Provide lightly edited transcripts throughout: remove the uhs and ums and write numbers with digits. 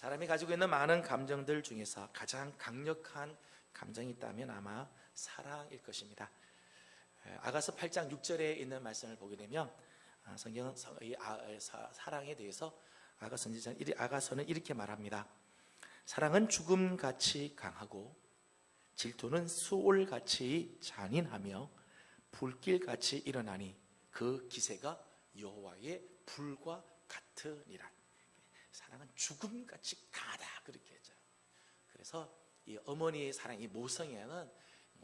사람이 가지고 있는 많은 감정들 중에서 가장 강력한 감정이 있다면 아마 사랑일 것입니다. 아가서 8장 6절에 있는 말씀을 보게 되면 성경은 사랑에 대해서 아가서는 이렇게 말합니다. 사랑은 죽음같이 강하고 질투는 수올같이 잔인하며 불길같이 일어나니 그 기세가 여호와의 불과 같으니라. 사랑은 죽음같이 강하다 그렇게 했죠. 그래서 이 어머니의 사랑, 이 모성애는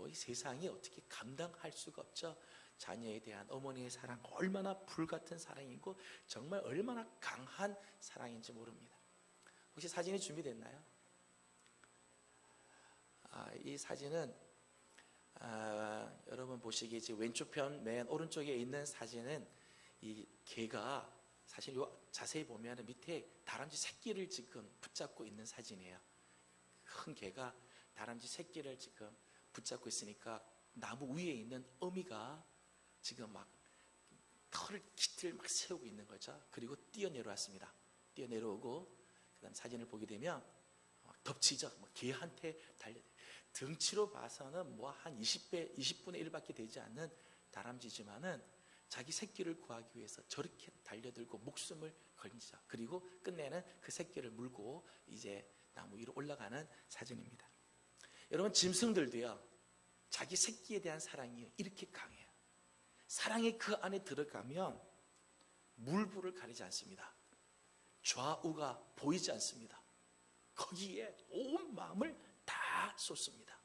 이 세상이 어떻게 감당할 수가 없죠. 자녀에 대한 어머니의 사랑 얼마나 불같은 사랑이고 정말 얼마나 강한 사랑인지 모릅니다. 혹시 사진이 준비됐나요? 이 사진은 여러분 보시기에 지금 왼쪽 편 맨 오른쪽에 있는 사진은 이 개가 사실 자세히 보면 밑에 다람쥐 새끼를 지금 붙잡고 있는 사진이에요. 큰 개가 다람쥐 새끼를 지금 붙잡고 있으니까 나무 위에 있는 어미가 지금 막 털을 기틀 막 세우고 있는 거죠. 그리고 뛰어내려왔습니다. 뛰어내려오고 그다음 사진을 보게 되면 덮치죠. 개한테 달려 등치로 봐서는 한 20분의 1밖에 되지 않는 다람쥐지만은 자기 새끼를 구하기 위해서 저렇게 달려들고 목숨을 걸죠. 그리고 끝내는 그 새끼를 물고 이제 나무 위로 올라가는 사진입니다. 여러분, 짐승들도요, 자기 새끼에 대한 사랑이 이렇게 강해요. 사랑이 그 안에 들어가면 물불을 가리지 않습니다. 좌우가 보이지 않습니다. 거기에 온 마음을 다 쏟습니다.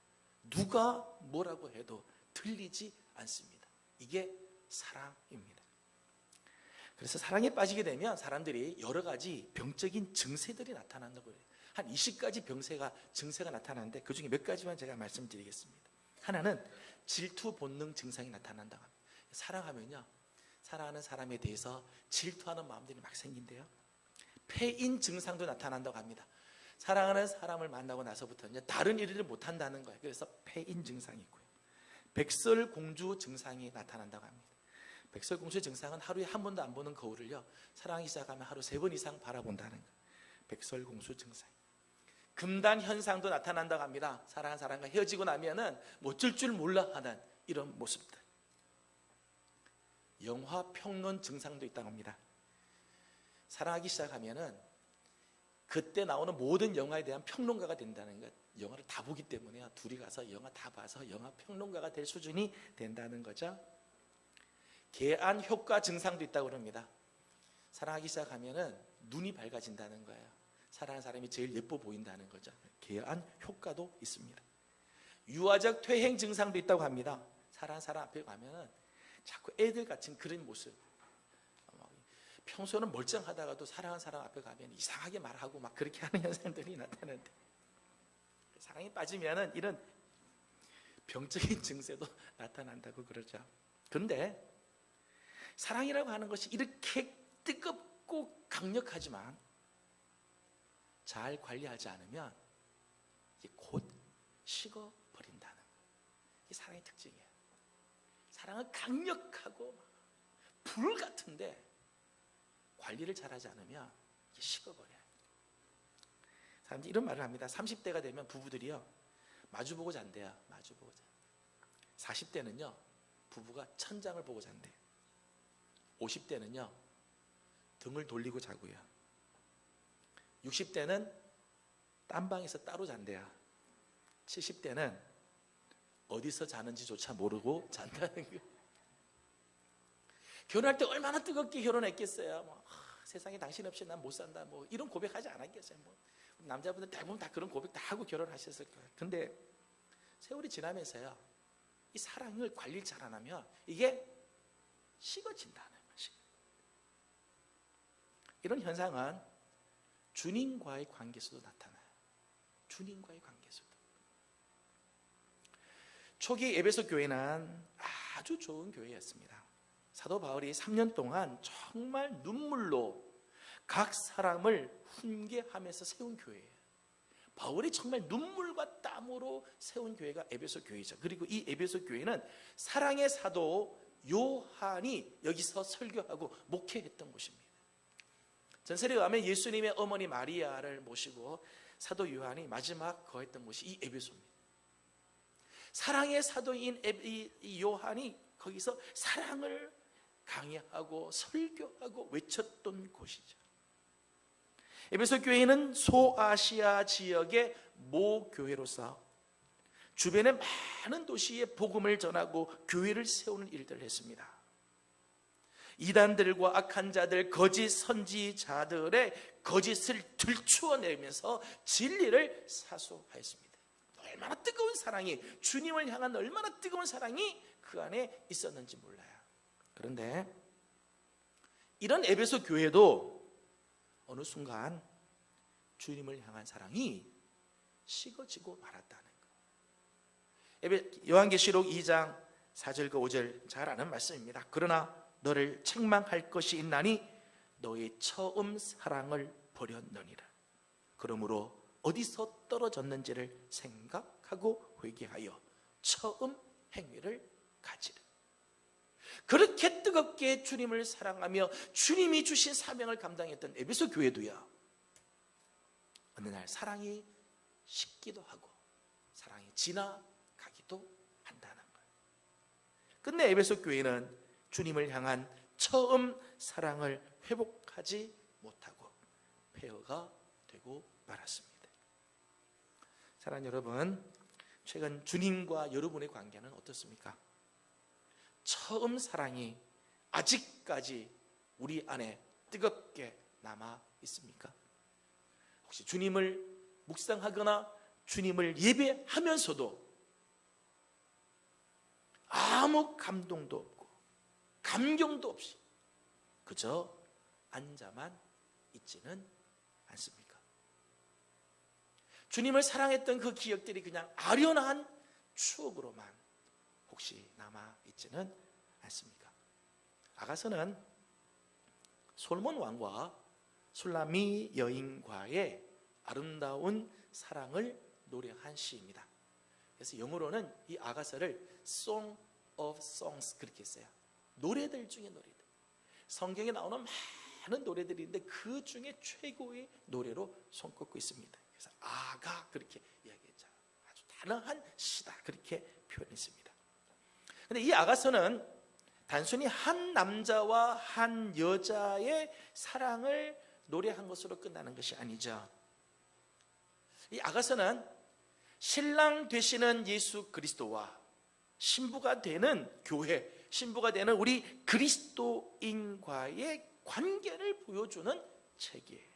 누가 뭐라고 해도 들리지 않습니다. 이게 사랑입니다. 그래서 사랑에 빠지게 되면 사람들이 여러 가지 병적인 증세들이 나타난다고 해요. 한 20가지 증세가 나타나는데 그 중에 몇 가지만 제가 말씀드리겠습니다. 하나는 질투 본능 증상이 나타난다고 합니다. 사랑하면요, 사랑하는 사람에 대해서 질투하는 마음들이 막 생긴대요. 패인 증상도 나타난다고 합니다. 사랑하는 사람을 만나고 나서부터는 다른 일을 못한다는 거예요. 그래서 패인 증상이 있고요. 백설공주 증상이 나타난다고 합니다. 백설공주 증상은 하루에 한 번도 안 보는 거울을요, 사랑하기 시작하면 하루 3번 이상 바라본다는 거예요. 백설공주 증상. 금단 현상도 나타난다고 합니다. 사랑하는 사람과 헤어지고 나면은 어쩔 줄 몰라 하는 이런 모습들. 영화 평론 증상도 있다고 합니다. 사랑하기 시작하면은 그때 나오는 모든 영화에 대한 평론가가 된다는 것. 영화를 다 보기 때문에 둘이 가서 영화 다 봐서 영화 평론가가 될 수준이 된다는 거죠. 계안 효과 증상도 있다고 합니다. 사랑하기 시작하면은 눈이 밝아진다는 거예요. 사랑하는 사람이 제일 예뻐 보인다는 거죠. 계안 효과도 있습니다. 유아적 퇴행 증상도 있다고 합니다. 사랑하는 사람 앞에 가면은 자꾸 애들 같은 그런 모습. 평소는 멀쩡하다가도 사랑하는 사람 앞에 가면 이상하게 말하고 막 그렇게 하는 현상들이 나타나는데, 사랑에 빠지면은 이런 병적인 증세도 나타난다고 그러죠. 그런데 사랑이라고 하는 것이 이렇게 뜨겁고 강력하지만 잘 관리하지 않으면 곧 식어버린다는 거예요. 이게 사랑의 특징이에요. 사랑은 강력하고 불 같은데 관리를 잘하지 않으면 이게 식어버려요. 사람들이 이런 말을 합니다. 30대가 되면 부부들이요, 마주보고 잔대요. 마주보고 잔. 40대는요 부부가 천장을 보고 잔대요. 50대는요 등을 돌리고 자고요. 60대는 딴 방에서 따로 잔대요. 70대는 어디서 자는지조차 모르고 잔다는 거예요. 결혼할 때 얼마나 뜨겁게 결혼했겠어요. 세상에 당신 없이 난 못 산다, 이런 고백하지 않았겠어요. 남자분들 대부분 다 그런 고백 다 하고 결혼하셨을 거예요. 근데 세월이 지나면서요, 이 사랑을 관리를 잘 안 하면 이게 식어진다는 거예요. 이런 현상은 주님과의 관계에서도 나타나요. 주님과의 관계에서도. 초기 에베소 교회는 아주 좋은 교회였습니다. 사도 바울이 3년 동안 정말 눈물로 각 사람을 훈계하면서 세운 교회예요. 바울이 정말 눈물과 땀으로 세운 교회가 에베소 교회죠. 그리고 이 에베소 교회는 사랑의 사도 요한이 여기서 설교하고 목회했던 곳입니다. 전설에 의하면 예수님의 어머니 마리아를 모시고 사도 요한이 마지막 거했던 곳이 이 에베소입니다. 사랑의 사도인 이 요한이 거기서 사랑을 강의하고 설교하고 외쳤던 곳이죠. 에베소 교회는 소아시아 지역의 모교회로서 주변의 많은 도시에 복음을 전하고 교회를 세우는 일들을 했습니다. 이단들과 악한 자들, 거짓 선지자들의 거짓을 들추어내면서 진리를 사수하였습니다. 얼마나 뜨거운 사랑이, 주님을 향한 얼마나 뜨거운 사랑이 그 안에 있었는지 몰라요. 그런데 이런 에베소 교회도 어느 순간 주님을 향한 사랑이 식어지고 말았다는 거예요. 요한계시록 2장 4절과 5절 잘 아는 말씀입니다. 그러나 너를 책망할 것이 있나니 너의 처음 사랑을 버렸느니라. 그러므로 어디서 떨어졌는지를 생각하고 회개하여 처음 행위를 가지라. 그렇게 뜨겁게 주님을 사랑하며 주님이 주신 사명을 감당했던 에베소 교회도요, 어느 날 사랑이 식기도 하고 사랑이 지나가기도 한다는 거예요. 끝내 에베소 교회는 주님을 향한 처음 사랑을 회복하지 못하고 폐허가 되고 말았습니다. 사랑하는 여러분, 최근 주님과 여러분의 관계는 어떻습니까? 처음 사랑이 아직까지 우리 안에 뜨겁게 남아 있습니까? 혹시 주님을 묵상하거나 주님을 예배하면서도 아무 감동도 없고 감경도 없이 그저 앉아만 있지는 않습니까? 주님을 사랑했던 그 기억들이 그냥 아련한 추억으로만 혹시 남아있지는 않습니까? 아가서는 솔몬 왕과 술라미 여인과의 아름다운 사랑을 노래한 시입니다. 그래서 영어로는 이 아가서를 Song of Songs 그렇게 써요. 노래들 중에 노래들. 성경에 나오는 많은 노래들이 있는데 그 중에 최고의 노래로 손꼽고 있습니다. 그래서 아가 그렇게 이야기했죠. 아주 단아한 시다 그렇게 표현했습니다. 그런데 이 아가서는 단순히 한 남자와 한 여자의 사랑을 노래한 것으로 끝나는 것이 아니죠. 이 아가서는 신랑 되시는 예수 그리스도와 신부가 되는 교회, 신부가 되는 우리 그리스도인과의 관계를 보여주는 책이에요.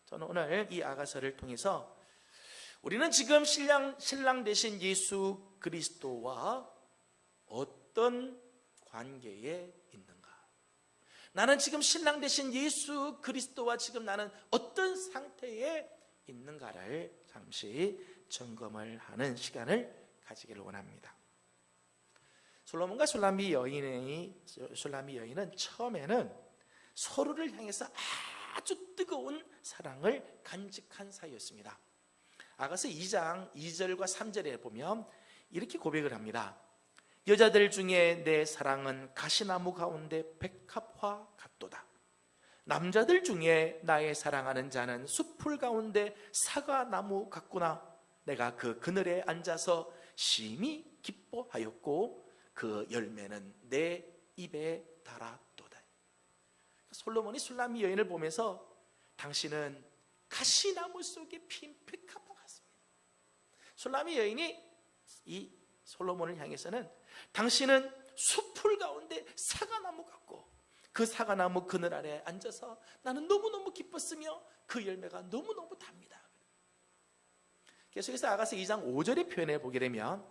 저는 오늘 이 아가서를 통해서 우리는 지금 신랑 되신 예수 그리스도와 어떤 관계에 있는가? 나는 지금 신랑 되신 예수 그리스도와 지금 나는 어떤 상태에 있는가를 잠시 점검을 하는 시간을 가지기를 원합니다. 솔로몬과 술라미 여인은 처음에는 서로를 향해서 아주 뜨거운 사랑을 간직한 사이였습니다. 아가서 2장 2절과 3절에 보면 이렇게 고백을 합니다. 여자들 중에 내 사랑은 가시나무 가운데 백합화 같도다. 남자들 중에 나의 사랑하는 자는 숲풀 가운데 사과나무 같구나. 내가 그 그늘에 앉아서 심히 기뻐하였고 그 열매는 내 입에 달았도다. 솔로몬이 술라미 여인을 보면서 당신은 가시나무 속에 핀 백합화 같습니다. 술라미 여인이 이 솔로몬을 향해서는 당신은 숲풀 가운데 사과나무 같고 그 사과나무 그늘 아래 앉아서 나는 너무너무 기뻤으며 그 열매가 너무너무 답니다. 계속해서 아가서 2장 5절의 표현을 보게 되면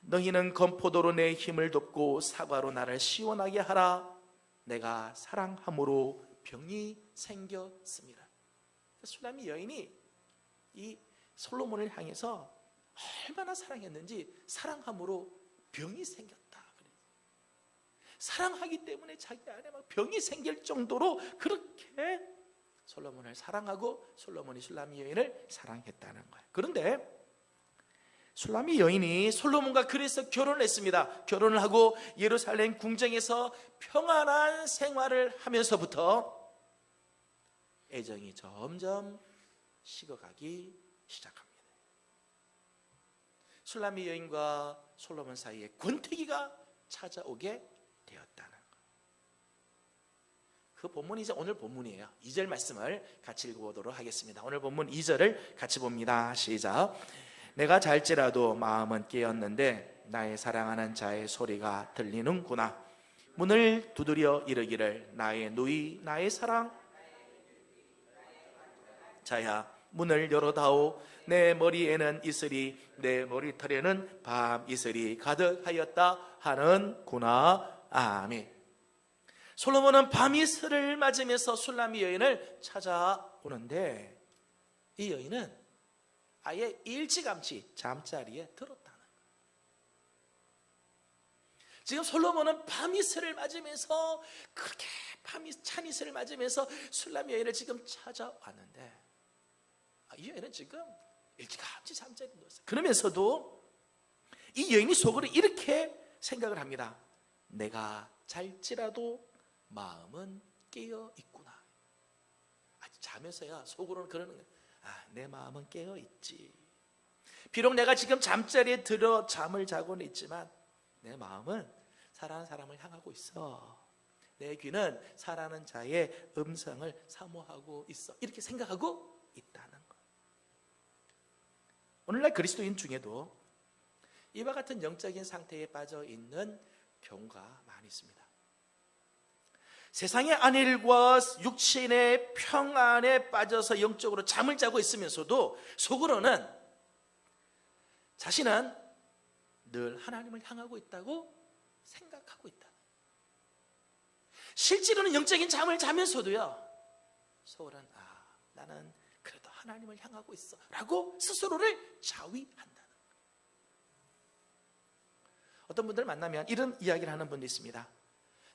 너희는 건포도로 내 힘을 돕고 사과로 나를 시원하게 하라. 내가 사랑함으로 병이 생겼습니다. 술라미 여인이 이 솔로몬을 향해서 얼마나 사랑했는지 사랑함으로 병이 생겼다. 사랑하기 때문에 자기 안에 막 병이 생길 정도로 그렇게 솔로몬을 사랑하고 솔로몬이 술라미 여인을 사랑했다는 거예요. 그런데 술라미 여인이 솔로몬과 그래서 결혼을 했습니다. 결혼을 하고 예루살렘 궁정에서 평안한 생활을 하면서부터 애정이 점점 식어가기 시작합니다. 술람미 여인과 솔로몬 사이에 권태기가 찾아오게 되었다는 것. 그 본문이 이제 오늘 본문이에요. 2절 말씀을 같이 읽어보도록 하겠습니다. 오늘 본문 2절을 같이 봅니다. 시작. 내가 잘지라도 마음은 깨었는데 나의 사랑하는 자의 소리가 들리는구나. 문을 두드려 이르기를 나의 누이 나의 사랑 자야 문을 열어다오. 내 머리에는 이슬이 내 머리털에는 밤 이슬이 가득하였다 하는구나. 아멘. 솔로몬은 밤 이슬을 맞으면서 술람미 여인을 찾아오는데 이 여인은 아예 일찌감치 잠자리에 들었다는 거예요. 지금 솔로몬은 밤 이슬을 맞으면서 그렇게 찬 이슬을 맞으면서 술람미 여인을 지금 찾아왔는데 이 여인은 지금 일찌감치 잠자리에 누웠어요. 그러면서도 이 여인이 속으로 이렇게 생각을 합니다. 내가 잘지라도 마음은 깨어 있구나. 자면서야 속으로는 그러는 거예요. 내 마음은 깨어 있지. 비록 내가 지금 잠자리에 들어 잠을 자고는 있지만 내 마음은 사랑하는 사람을 향하고 있어. 내 귀는 사랑하는 자의 음성을 사모하고 있어. 이렇게 생각하고 있다는 것. 오늘날 그리스도인 중에도 이와 같은 영적인 상태에 빠져 있는 경우가 많이 있습니다. 세상의 안일과 육신의 평안에 빠져서 영적으로 잠을 자고 있으면서도 속으로는 자신은 늘 하나님을 향하고 있다고 생각하고 있다. 실제로는 영적인 잠을 자면서도요, 속으로는 나는 그래도 하나님을 향하고 있어 라고 스스로를 자위한다는 거예요. 어떤 분들 만나면 이런 이야기를 하는 분도 있습니다.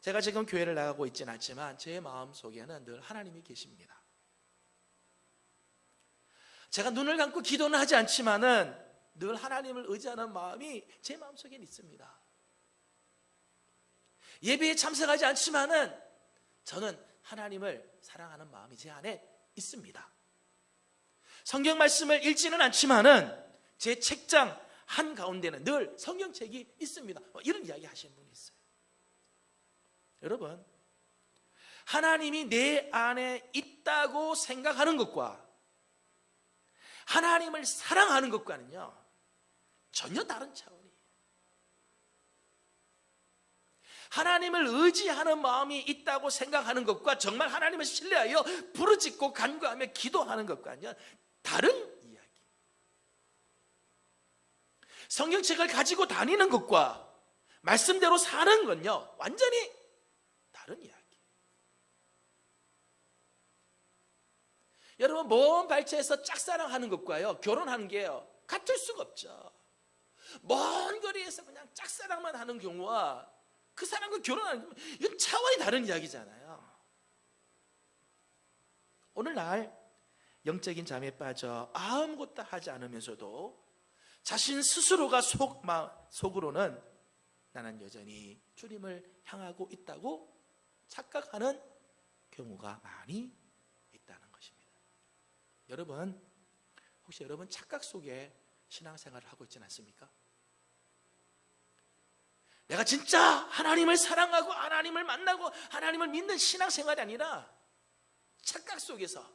제가 지금 교회를 나가고 있지는 않지만 제 마음속에는 늘 하나님이 계십니다. 제가 눈을 감고 기도는 하지 않지만은 늘 하나님을 의지하는 마음이 제 마음속에 있습니다. 예배에 참석하지 않지만은 저는 하나님을 사랑하는 마음이 제 안에 있습니다. 성경 말씀을 읽지는 않지만은 제 책장 한가운데는 늘 성경책이 있습니다. 이런 이야기 하시는 분이 있어요. 여러분, 하나님이 내 안에 있다고 생각하는 것과 하나님을 사랑하는 것과는요 전혀 다른 차원이에요. 하나님을 의지하는 마음이 있다고 생각하는 것과 정말 하나님을 신뢰하여 부르짖고 간구하며 기도하는 것과는요 다른 이야기. 성경책을 가지고 다니는 것과 말씀대로 사는 건요 완전히 다른 이야기. 여러분, 먼 발치에서 짝사랑하는 것과요 결혼하는 게요 같을 수가 없죠. 먼 거리에서 그냥 짝사랑만 하는 경우와 그 사람과 결혼하는 경우, 이건 차원이 다른 이야기잖아요. 오늘날 영적인 잠에 빠져 아무것도 하지 않으면서도 자신 스스로가 속으로는 나는 여전히 주님을 향하고 있다고 착각하는 경우가 많이 있다는 것입니다. 여러분, 혹시 여러분 착각 속에 신앙생활을 하고 있지는 않습니까? 내가 진짜 하나님을 사랑하고 하나님을 만나고 하나님을 믿는 신앙생활이 아니라 착각 속에서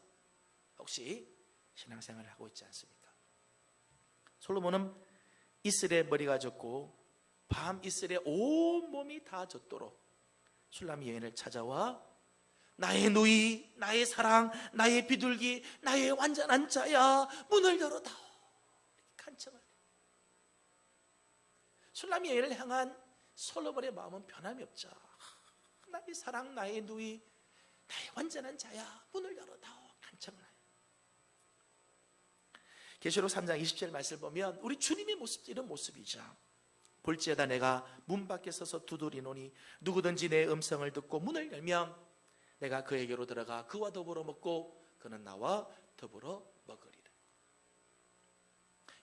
혹시 신앙생활을 하고 있지 않습니까? 솔로몬은 이슬에 머리가 젖고 밤 이슬에 온 몸이 다 젖도록 술람미 여인을 찾아와 나의 누이, 나의 사랑, 나의 비둘기, 나의 완전한 자야 문을 열어다오 간청을 해요. 술람미 여인을 향한 솔로몬의 마음은 변함이 없죠. 나의 사랑, 나의 누이, 나의 완전한 자야 문을 열어다오 간청을 해요. 계시록 3장 20절 말씀을 보면 우리 주님의 모습도 이런 모습이죠. 볼지어다 내가 문 밖에 서서 두드리노니 누구든지 내 음성을 듣고 문을 열면 내가 그에게로 들어가 그와 더불어 먹고 그는 나와 더불어 먹으리라.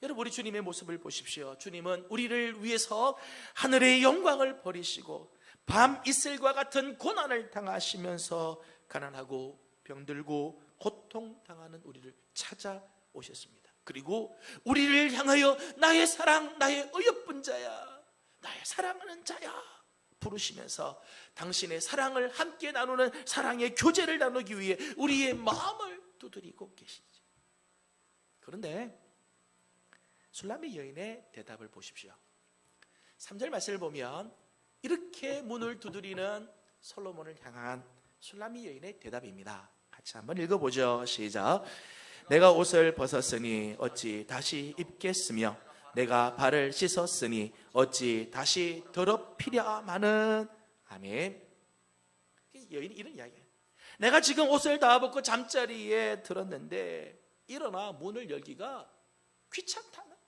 여러분, 우리 주님의 모습을 보십시오. 주님은 우리를 위해서 하늘의 영광을 버리시고 밤 이슬과 같은 고난을 당하시면서 가난하고 병들고 고통당하는 우리를 찾아오셨습니다. 그리고 우리를 향하여 나의 사랑, 나의 어여쁜 자야, 나의 사랑하는 자야 부르시면서 당신의 사랑을 함께 나누는 사랑의 교제를 나누기 위해 우리의 마음을 두드리고 계시죠. 그런데 술람미 여인의 대답을 보십시오. 3절 말씀을 보면 이렇게 문을 두드리는 솔로몬을 향한 술람미 여인의 대답입니다. 같이 한번 읽어보죠. 시작. 내가 옷을 벗었으니 어찌 다시 입겠으며 내가 발을 씻었으니 어찌 다시 더럽히랴마는. 아멘. 여인이 이런 이야기예요. 내가 지금 옷을 다 벗고 잠자리에 들었는데 일어나 문을 열기가 귀찮다는 거야.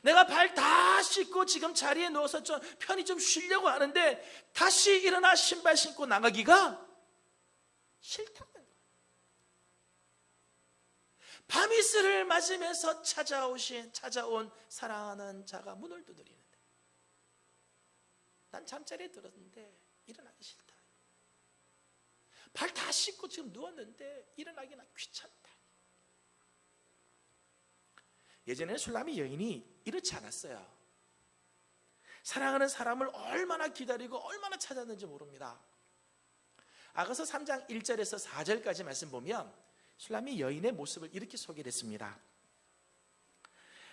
내가 발 다 씻고 지금 자리에 누워서 좀 편히 좀 쉬려고 하는데 다시 일어나 신발 신고 나가기가 싫다는 거야. 밤이슬을 맞으면서 찾아온 사랑하는 자가 문을 두드리는데 난 잠자리에 들었는데 일어나기 싫다. 발 다 씻고 지금 누웠는데 일어나기는 귀찮다. 예전에는 술람미 여인이 이렇지 않았어요. 사랑하는 사람을 얼마나 기다리고 얼마나 찾았는지 모릅니다. 아가서 3장 1절에서 4절까지 말씀 보면 술람미 여인의 모습을 이렇게 소개했습니다.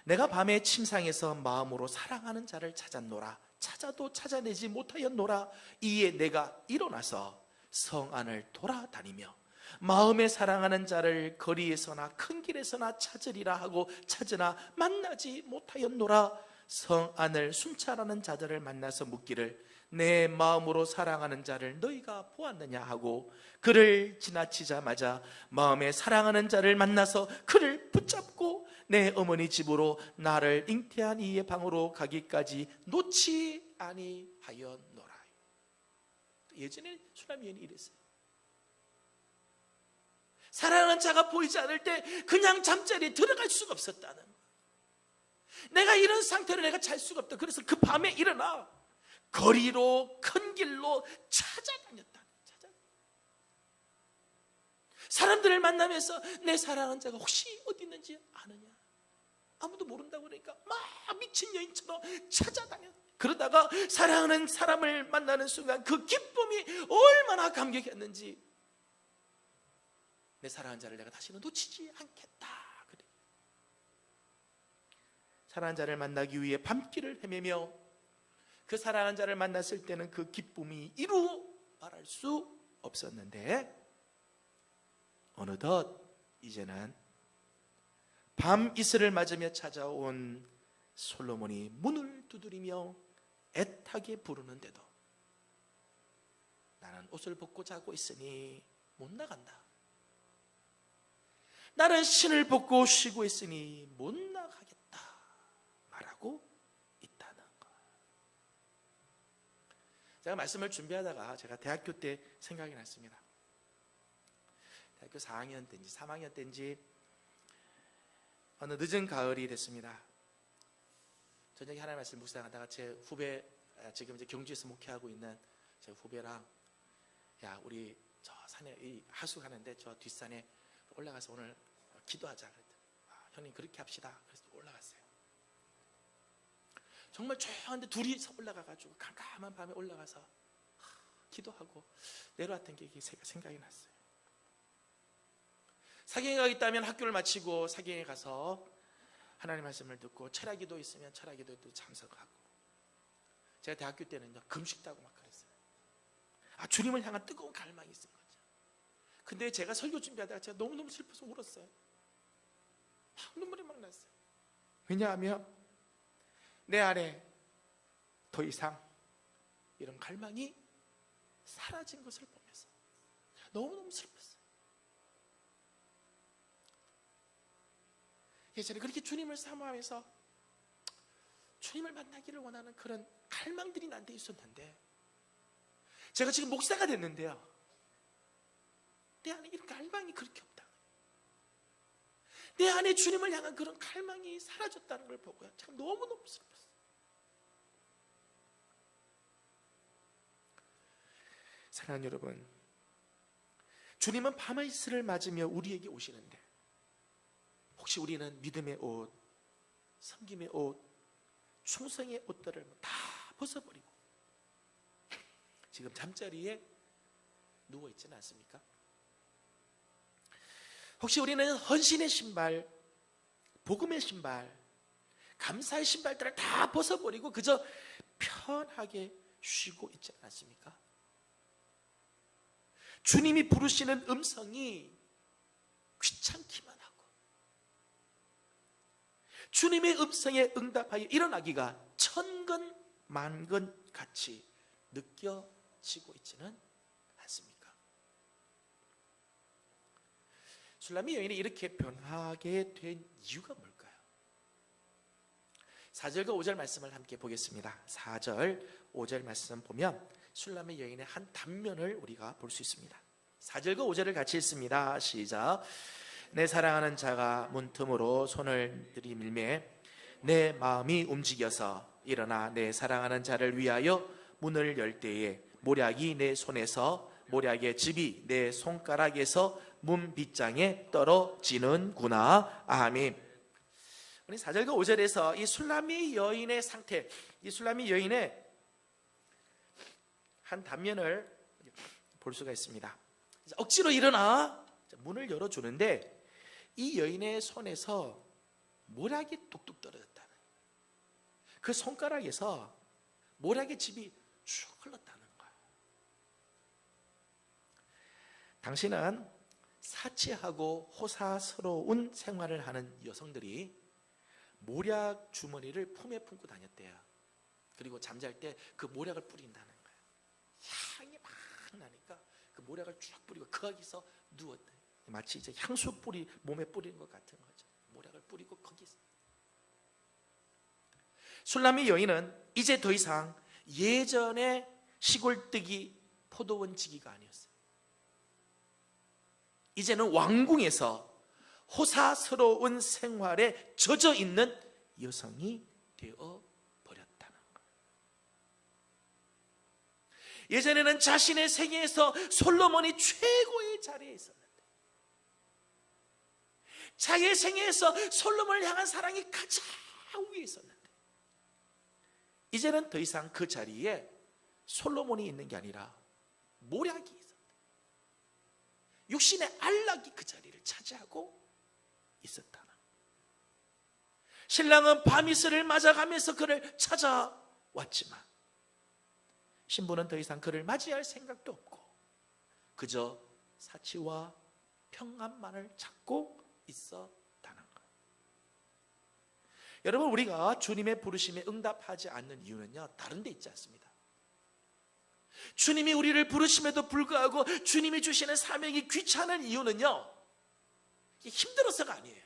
내가 밤에 침상에서 마음으로 사랑하는 자를 찾았노라. 찾아도 찾아내지 못하였노라. 이에 내가 일어나서 성 안을 돌아다니며 마음에 사랑하는 자를 거리에서나 큰 길에서나 찾으리라 하고 찾으나 만나지 못하였노라. 성 안을 순찰하는 자들을 만나서 묻기를 내 마음으로 사랑하는 자를 너희가 보았느냐 하고 그를 지나치자마자 마음에 사랑하는 자를 만나서 그를 붙잡고 내 어머니 집으로 나를 잉태한 이의 방으로 가기까지 놓지 아니하였노라. 예전에 술람미 여인이 이랬어요. 사랑하는 자가 보이지 않을 때 그냥 잠자리에 들어갈 수가 없었다는 거예요. 내가 이런 상태로 내가 잘 수가 없다. 그래서 그 밤에 일어나 거리로 큰 길로 찾아다녔다. 사람들을 만나면서 내 사랑하는 자가 혹시 어디 있는지 아느냐? 아무도 모른다고 그러니까 막 미친 여인처럼 찾아다녔다. 그러다가 사랑하는 사람을 만나는 순간 그 기쁨이 얼마나 감격했는지 내 사랑하는 자를 내가 다시는 놓치지 않겠다. 그래. 사랑하는 자를 만나기 위해 밤길을 헤매며 그 사랑하는 자를 만났을 때는 그 기쁨이 이루 말할 수 없었는데 어느덧 이제는 밤 이슬을 맞으며 찾아온 솔로몬이 문을 두드리며 애타게 부르는데도 나는 옷을 벗고 자고 있으니 못 나간다. 나는 신을 벗고 쉬고 있으니 못 나가겠다 말하고 있다는 것. 제가 말씀을 준비하다가 제가 대학교 때 생각이 났습니다. 대학교 4학년 때인지 3학년 때인지 어느 늦은 가을이 됐습니다. 저녁에 하나님 말씀 묵상하다가 제 후배, 지금 이제 경주에서 목회하고 있는 제 후배랑 야 우리 저 산에 이 하수 가는데 저 뒷산에 올라가서 오늘 기도하자 그랬더니 형님 그렇게 합시다. 그래서 올라갔어요. 정말 조용한데 둘이서 올라가가지고 깜깜한 밤에 올라가서 기도하고 내려왔던 게 생각이 났어요. 사경에 가겠다면 학교를 마치고 사경에 가서 하나님 말씀을 듣고 철학기도 있으면 철학기도에도 참석하고 제가 대학교 때는요 금식도 막 그랬어요. 주님을 향한 뜨거운 갈망이 있은 거죠. 근데 제가 설교 준비하다가 제가 너무너무 슬퍼서 울었어요. 눈물이 막 났어요. 왜냐하면 내 안에 더 이상 이런 갈망이 사라진 것을 보면서 너무너무 슬펐어요. 예전에 그렇게 주님을 사모하면서 주님을 만나기를 원하는 그런 갈망들이 나한테 있었는데 제가 지금 목사가 됐는데요 내 안에 이런 갈망이 그렇게 없다. 내 안에 주님을 향한 그런 갈망이 사라졌다는 걸 보고요 참 너무너무 슬펐어요. 사랑하는 여러분, 주님은 밤이슬을 맞으며 우리에게 오시는데 혹시 우리는 믿음의 옷, 섬김의 옷, 충성의 옷들을 다 벗어버리고 지금 잠자리에 누워있지는 않습니까? 혹시 우리는 헌신의 신발, 복음의 신발, 감사의 신발들을 다 벗어버리고 그저 편하게 쉬고 있지 않습니까? 주님이 부르시는 음성이 귀찮기만 하고 주님의 음성에 응답하여 일어나기가 천건 만건 같이 느껴지고 있지는 않습니까? 술람미 여인이 이렇게 변하게 된 이유가 뭘까요? 4절과 5절 말씀을 함께 보겠습니다. 4절, 5절 말씀 보면 술람미 여인의 한 단면을 우리가 볼 수 있습니다. 4절과 5절을 같이 읽습니다. 시작. 내 사랑하는 자가 문틈으로 손을 들이밀매 내 마음이 움직여서 일어나 내 사랑하는 자를 위하여 문을 열 때에 모략이 내 손에서 모략의 즙이 내 손가락에서 문 빗장에 떨어지는구나. 아멘. 우리 4절과 5절에서 이 술람미 여인의 상태, 이 술람미 여인의 한 단면을 볼 수가 있습니다. 억지로 일어나 문을 열어주는데 이 여인의 손에서 모략이 뚝뚝 떨어졌다는, 그 손가락에서 모략의 즙이 쭉 흘렀다는 거예요. 당신은 사치하고 호사스러운 생활을 하는 여성들이 모략 주머니를 품에 품고 다녔대요. 그리고 잠잘 때 그 모략을 뿌린다는 거예요. 향이 막 나니까 그 모략을 쭉 뿌리고 거기서 누웠대. 마치 이제 향수 뿌리 몸에 뿌리는 것 같은 거죠. 모략을 뿌리고 거기서. 술람미 여인은 이제 더 이상 예전의 시골뜨기 포도원지기가 아니었어요. 이제는 왕궁에서 호사스러운 생활에 젖어 있는 여성이 되어 버렸다는 거예요. 예전에는 자신의 생애에서 솔로몬이 최고의 자리에 있었는데, 자기의 생애에서 솔로몬을 향한 사랑이 가장 위에 있었는데, 이제는 더 이상 그 자리에 솔로몬이 있는 게 아니라 모략이 있었다. 육신의 안락이 그 자리를 차지하고 있었다. 신랑은 밤이슬을 맞아가면서 그를 찾아왔지만 신부는 더 이상 그를 맞이할 생각도 없고 그저 사치와 평안만을 찾고 있었다는 것. 여러분, 우리가 주님의 부르심에 응답하지 않는 이유는요, 다른 데 있지 않습니다. 주님이 우리를 부르심에도 불구하고 주님이 주시는 사명이 귀찮은 이유는요, 힘들어서가 아니에요.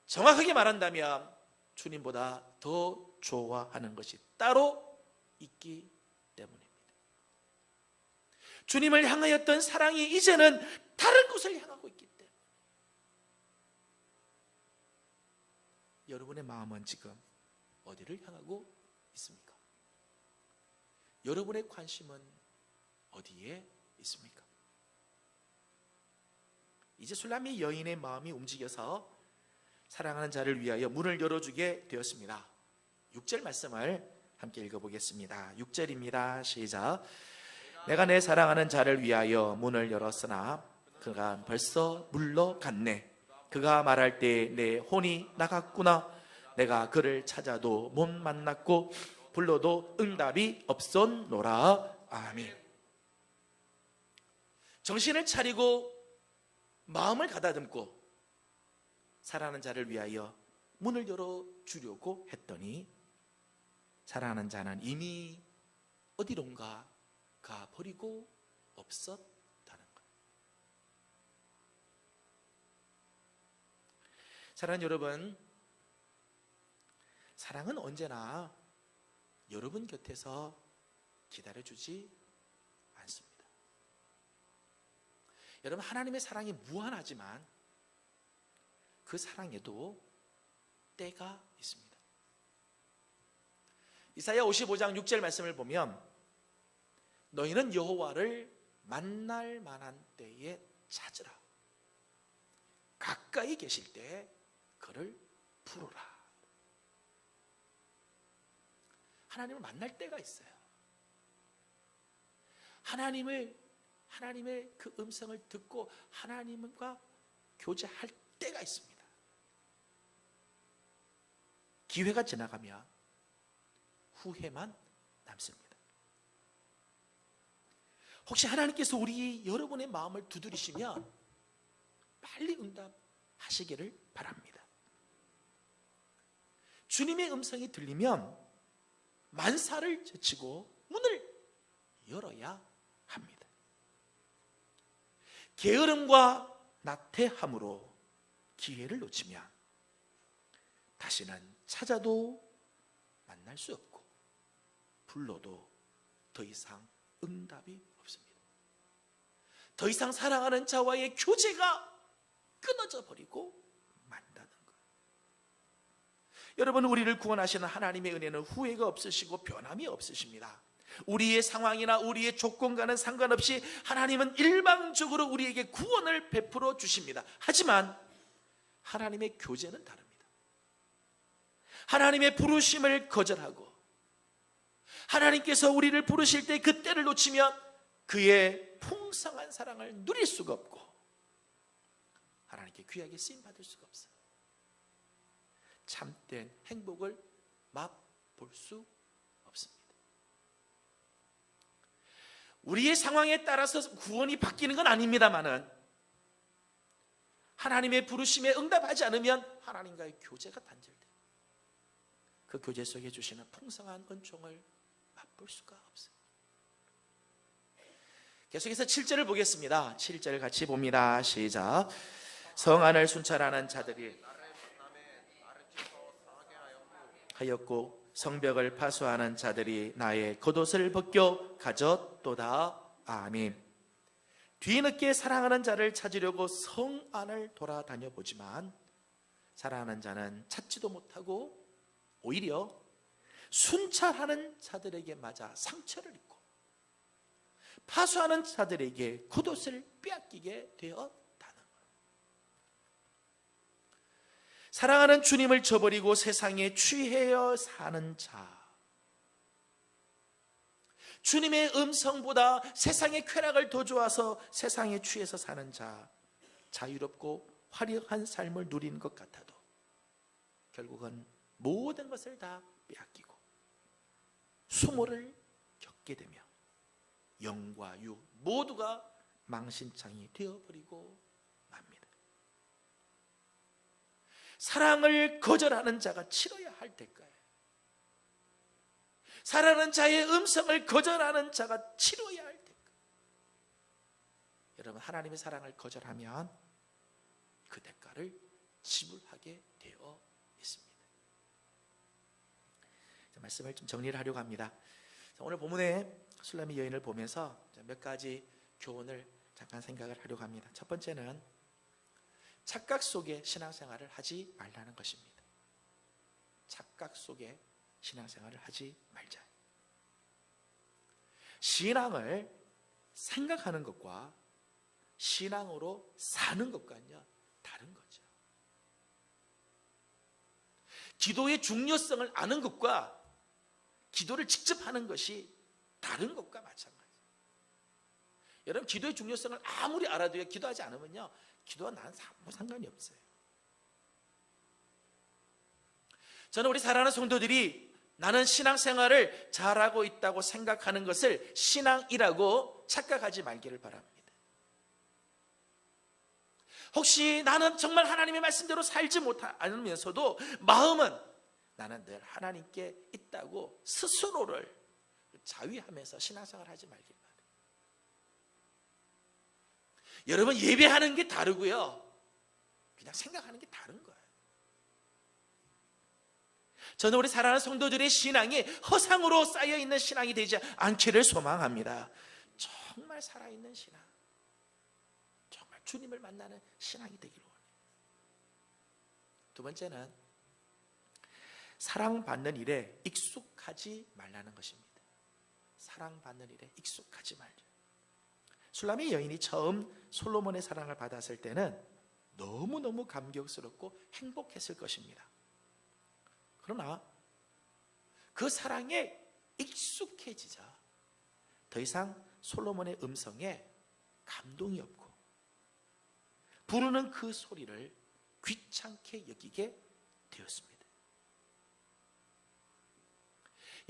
정확하게 말한다면 주님보다 더 좋아하는 것이 따로 있기 때문입니다. 주님을 향하였던 사랑이 이제는 다른 곳을 향하고 있기 때문에 여러분의 마음은 지금 어디를 향하고 있습니까? 여러분의 관심은 어디에 있습니까? 이제 술람미 여인의 마음이 움직여서 사랑하는 자를 위하여 문을 열어주게 되었습니다. 6절 말씀을 함께 읽어보겠습니다. 6절입니다. 시작. 내가 내 사랑하는 자를 위하여 문을 열었으나 그가 벌써 물러갔네. 그가 말할 때 내 혼이 나갔구나. 내가 그를 찾아도 못 만났고 불러도 응답이 없었노라. 아멘. 정신을 차리고 마음을 가다듬고 사랑하는 자를 위하여 문을 열어주려고 했더니 사랑하는 자는 이미 어디론가 가버리고 없었다는 거예요. 사랑하는 여러분, 사랑은 언제나 여러분 곁에서 기다려주지 않습니다. 여러분, 하나님의 사랑이 무한하지만 그 사랑에도 때가 있습니다. 이사야 55장 6절 말씀을 보면 너희는 여호와를 만날 만한 때에 찾으라. 가까이 계실 때 그를 부르라. 하나님을 만날 때가 있어요. 하나님의 그 음성을 듣고 하나님과 교제할 때가 있습니다. 기회가 지나가면 후회만 남습니다. 혹시 하나님께서 여러분의 마음을 두드리시면 빨리 응답하시기를 바랍니다. 주님의 음성이 들리면 만사를 제치고 문을 열어야 합니다. 게으름과 나태함으로 기회를 놓치면 다시는 찾아도 만날 수 없고 불러도 더 이상 응답이 없습니다. 더 이상 사랑하는 자와의 교제가 끊어져 버리고 만다는 것. 여러분, 우리를 구원하시는 하나님의 은혜는 후회가 없으시고 변함이 없으십니다. 우리의 상황이나 우리의 조건과는 상관없이 하나님은 일방적으로 우리에게 구원을 베풀어 주십니다. 하지만 하나님의 교제는 다릅니다. 하나님의 부르심을 거절하고 하나님께서 우리를 부르실 때 그 때를 놓치면 그의 풍성한 사랑을 누릴 수가 없고 하나님께 귀하게 쓰임받을 수가 없어요. 참된 행복을 맛볼 수 없습니다. 우리의 상황에 따라서 구원이 바뀌는 건 아닙니다만은 하나님의 부르심에 응답하지 않으면 하나님과의 교제가 단절돼요. 그 교제 속에 주시는 풍성한 은총을 맛볼 수가 없어요. 계속해서 7절을 보겠습니다. 7절 같이 봅니다. 시작. 성 안을 순찰하는 자들이 하였고 성벽을 파수하는 자들이 나의 겉옷을 벗겨 가졌도다. 아멘. 뒤늦게 사랑하는 자를 찾으려고 성 안을 돌아다녀 보지만 사랑하는 자는 찾지도 못하고 오히려 순찰하는 자들에게 맞아 상처를 입고 파수하는 자들에게 겉옷을 빼앗기게 되었다는 것. 사랑하는 주님을 저버리고 세상에 취하여 사는 자, 주님의 음성보다 세상의 쾌락을 더 좋아서 세상에 취해서 사는 자, 자유롭고 화려한 삶을 누리는 것 같아도 결국은 모든 것을 다 빼앗기고 수모를 겪게 되며 영과 유 모두가 망신창이 되어버리고 맙니다. 사랑을 거절하는 자가 치러야 할 대가예요. 사랑하는 자의 음성을 거절하는 자가 치러야 할 대가. 여러분, 하나님의 사랑을 거절하면 그 대가를 지불하게 되어 있습니다. 말씀을 좀 정리를 하려고 합니다. 오늘 본문에 술라미 여인을 보면서 몇 가지 교훈을 잠깐 생각을 하려고 합니다. 첫 번째는 착각 속에 신앙생활을 하지 말라는 것입니다. 착각 속에 신앙생활을 하지 말자. 신앙을 생각하는 것과 신앙으로 사는 것과는요 다른 거죠. 기도의 중요성을 아는 것과 기도를 직접 하는 것이 다른 것과 마찬가지예요. 여러분, 기도의 중요성을 아무리 알아도요 기도하지 않으면요 기도와 나는 아무 상관이 없어요. 저는 우리 사랑하는 성도들이 나는 신앙생활을 잘하고 있다고 생각하는 것을 신앙이라고 착각하지 말기를 바랍니다. 혹시 나는 정말 하나님의 말씀대로 살지 못하면서도 마음은 나는 늘 하나님께 있다고 스스로를 자위하면서 신앙생활을 하지 말길 바랍니다. 여러분, 예배하는 게 다르고요 그냥 생각하는 게 다른 거예요. 저는 우리 사랑하는 성도들의 신앙이 허상으로 쌓여있는 신앙이 되지 않기를 소망합니다. 정말 살아있는 신앙, 정말 주님을 만나는 신앙이 되기를 원해요. 두 번째는 사랑받는 일에 익숙하지 말라는 것입니다. 사랑받는 일에 익숙하지 말자. 술람의 여인이 처음 솔로몬의 사랑을 받았을 때는 너무너무 감격스럽고 행복했을 것입니다. 그러나 그 사랑에 익숙해지자 더 이상 솔로몬의 음성에 감동이 없고 부르는 그 소리를 귀찮게 여기게 되었습니다.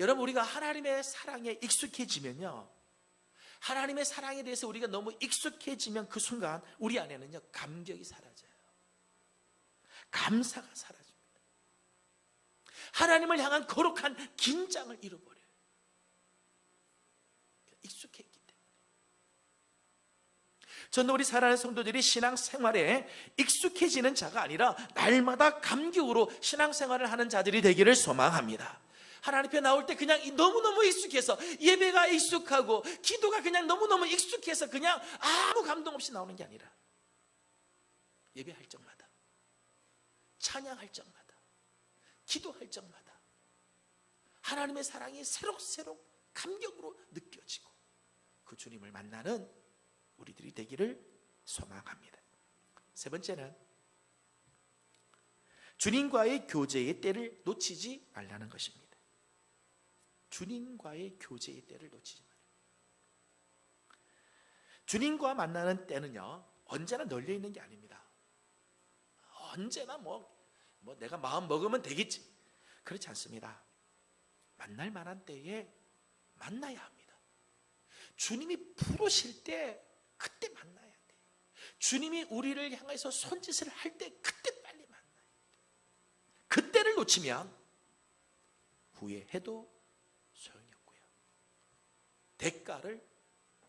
여러분, 우리가 하나님의 사랑에 익숙해지면요, 하나님의 사랑에 대해서 우리가 너무 익숙해지면 그 순간 우리 안에는요, 감격이 사라져요. 감사가 사라집니다. 하나님을 향한 거룩한 긴장을 잃어버려요. 익숙했기 때문에. 저는 우리 사랑하는 성도들이 신앙생활에 익숙해지는 자가 아니라 날마다 감격으로 신앙생활을 하는 자들이 되기를 소망합니다. 하나님 앞에 나올 때 그냥 너무너무 익숙해서, 예배가 익숙하고 기도가 그냥 너무너무 익숙해서 그냥 아무 감동 없이 나오는 게 아니라 예배할 적마다, 찬양할 적마다, 기도할 적마다 하나님의 사랑이 새록새록 감격으로 느껴지고 그 주님을 만나는 우리들이 되기를 소망합니다. 세 번째는 주님과의 교제의 때를 놓치지 말라는 것입니다. 주님과의 교제의 때를 놓치지 말아요. 주님과 만나는 때는요, 언제나 널려 있는 게 아닙니다. 언제나 내가 마음 먹으면 되겠지, 그렇지 않습니다. 만날 만한 때에 만나야 합니다. 주님이 부르실 때 그때 만나야 돼. 주님이 우리를 향해서 손짓을 할 때 그때 빨리 만나야 돼. 그때를 놓치면 후회해도 소용이 없고요, 대가를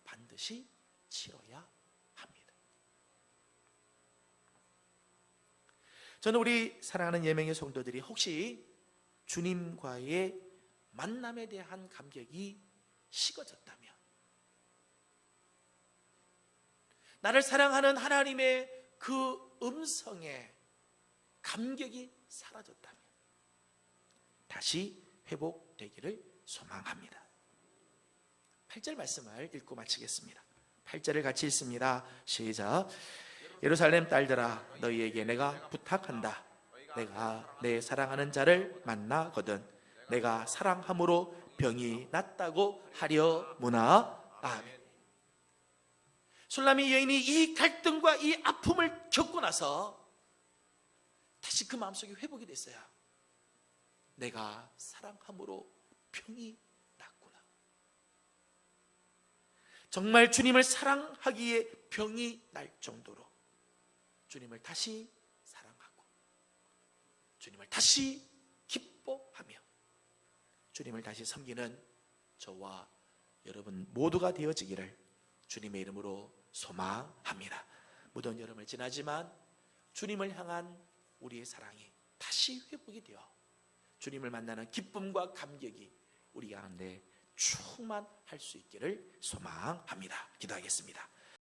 반드시 치러야 합니다. 저는 우리 사랑하는 예명의 성도들이 혹시 주님과의 만남에 대한 감격이 식어졌다면, 나를 사랑하는 하나님의 그 음성에 감격이 사라졌다면 다시 회복되기를 소망합니다. 8절 말씀을 읽고 마치겠습니다. 8절을 같이 읽습니다. 시작. 예루살렘 딸들아, 너희에게 내가 부탁한다. 내가 내 사랑하는 자를 만나거든 내가 사랑함으로 병이 낫다고 하려무나. 아멘. 술람의 여인이 이 갈등과 이 아픔을 겪고 나서 다시 그 마음속에 회복이 됐어요. 내가 사랑함으로 병이 낫구나. 정말 주님을 사랑하기에 병이 날 정도로 주님을 다시 사랑하고 주님을 다시 기뻐하며 주님을 다시 섬기는 저와 여러분 모두가 되어지기를 주님의 이름으로 소망합니다. 무더운 여름을 지나지만 주님을 향한 우리의 사랑이 다시 회복이 되어 주님을 만나는 기쁨과 감격이 우리 가운데 충만할 수 있기를 소망합니다. 기도하겠습니다.